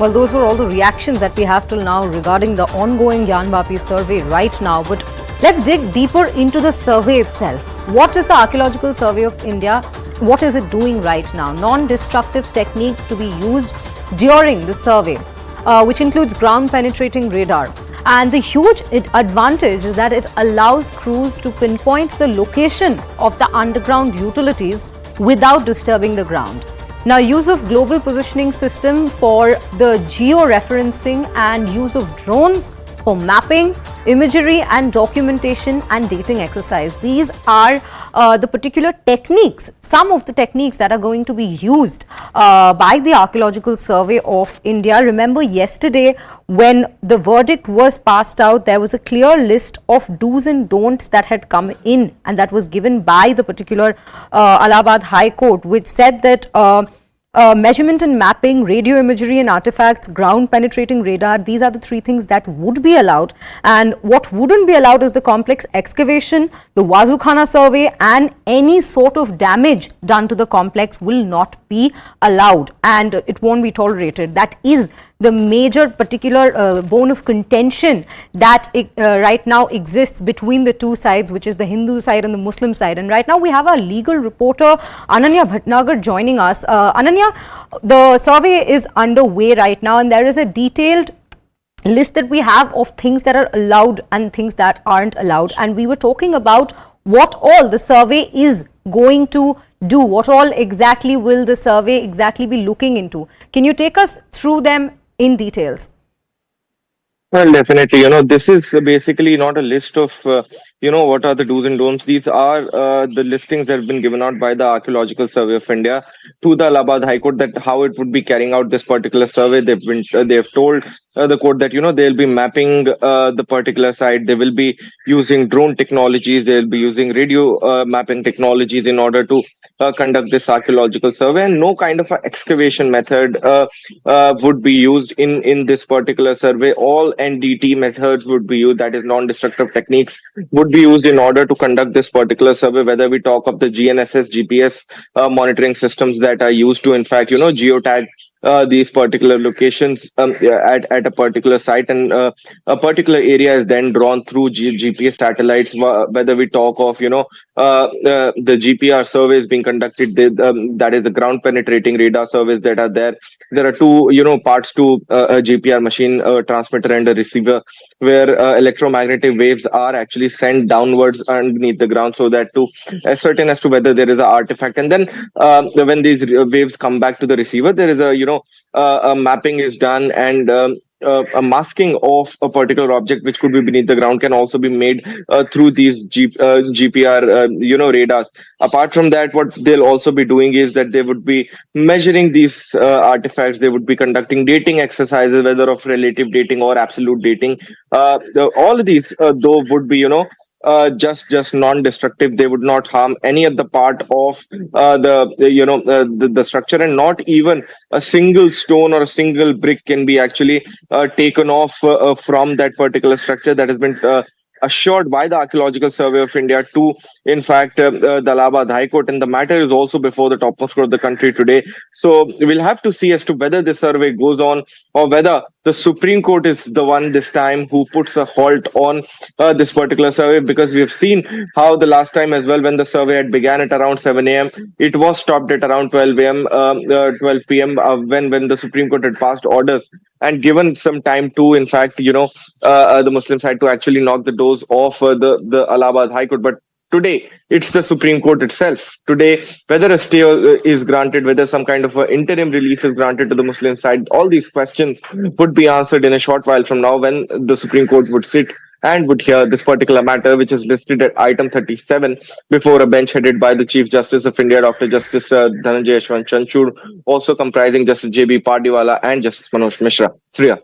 Well, those were all the reactions that we have till now regarding the ongoing Gyanvapi survey right now. But let's dig deeper into the survey itself. What is the Archeological Survey of India? What is it doing right now? Non-destructive techniques to be used during the survey, which includes ground-penetrating radar. And the huge advantage is that it allows crews to pinpoint the location of the underground utilities without disturbing the ground. Now, use of global positioning system for the geo-referencing and use of drones for mapping, imagery and documentation and dating exercise. These are the particular techniques, some of the techniques that are going to be used by the Archeological Survey of India. Remember, yesterday when the verdict was passed out, there was a clear list of do's and don'ts that had come in, and that was given by the particular Allahabad High Court, which said that measurement and mapping, radio imagery and artifacts, ground penetrating radar, these are the three things that would be allowed. And what wouldn't be allowed is the complex excavation, the Wazukhana survey, and any sort of damage done to the complex will not be allowed and it won't be tolerated. That is the major particular bone of contention that right now exists between the two sides, which is the Hindu side and the Muslim side. And right now we have our legal reporter Ananya Bhatnagar joining us. Ananya, the survey is underway right now and there is a detailed list that we have of things that are allowed and things that aren't allowed. And we were talking about what all the survey is going to do, what all exactly will the survey exactly be looking into. Can you take us through them in details? Well, definitely. This is basically not a list of, what are the do's and don'ts. These are the listings that have been given out by the Archaeological Survey of India to the Allahabad High Court, that how it would be carrying out this particular survey. They've told the court that, they'll be mapping the particular site. They will be using drone technologies. They'll be using radio mapping technologies in order to conduct this archaeological survey, and no kind of a excavation method would be used in this particular survey. All NDT methods would be used, that is non-destructive techniques would be used in order to conduct this particular survey, whether we talk of the GNSS, GPS monitoring systems that are used to, in fact, geotag these particular locations at a particular site, and a particular area is then drawn through GPS satellites. Whether we talk of the GPR surveys being conducted, that is the ground penetrating radar surveys that are there. There are two parts to a GPR machine, a transmitter and a receiver, where electromagnetic waves are actually sent downwards underneath the ground, so that to ascertain as to whether there is an artifact. And then when these waves come back to the receiver, there is a mapping is done, and a masking of a particular object which could be beneath the ground can also be made through these GPR radars. Apart from that, what they'll also be doing is that they would be measuring these artifacts. They would be conducting dating exercises, whether of relative dating or absolute dating. All of these though would be just non-destructive. They would not harm any other part of the structure, and not even a single stone or a single brick can be actually taken off from that particular structure that has been assured by the Archaeological Survey of India to, in fact, the Allahabad High Court. And the matter is also before the topmost court of the country today. So we'll have to see as to whether the survey goes on, or whether the Supreme Court is the one this time who puts a halt on this particular survey, because we have seen how the last time as well, when the survey had began at around 7 a.m., it was stopped at around 12 p.m. When the Supreme Court had passed orders and given some time to, in fact, the Muslim side to actually knock the doors off the Allahabad High Court. But today, it's the Supreme Court itself. Today, whether a stay is granted, whether some kind of interim relief is granted to the Muslim side, all these questions would be answered in a short while from now, when the Supreme Court would sit and would hear this particular matter, which is listed at item 37 before a bench headed by the Chief Justice of India, Dr. Justice Dhananjay Yashwant Chanchud, also comprising Justice J.B. Pardiwala and Justice Manoj Mishra. Sriya.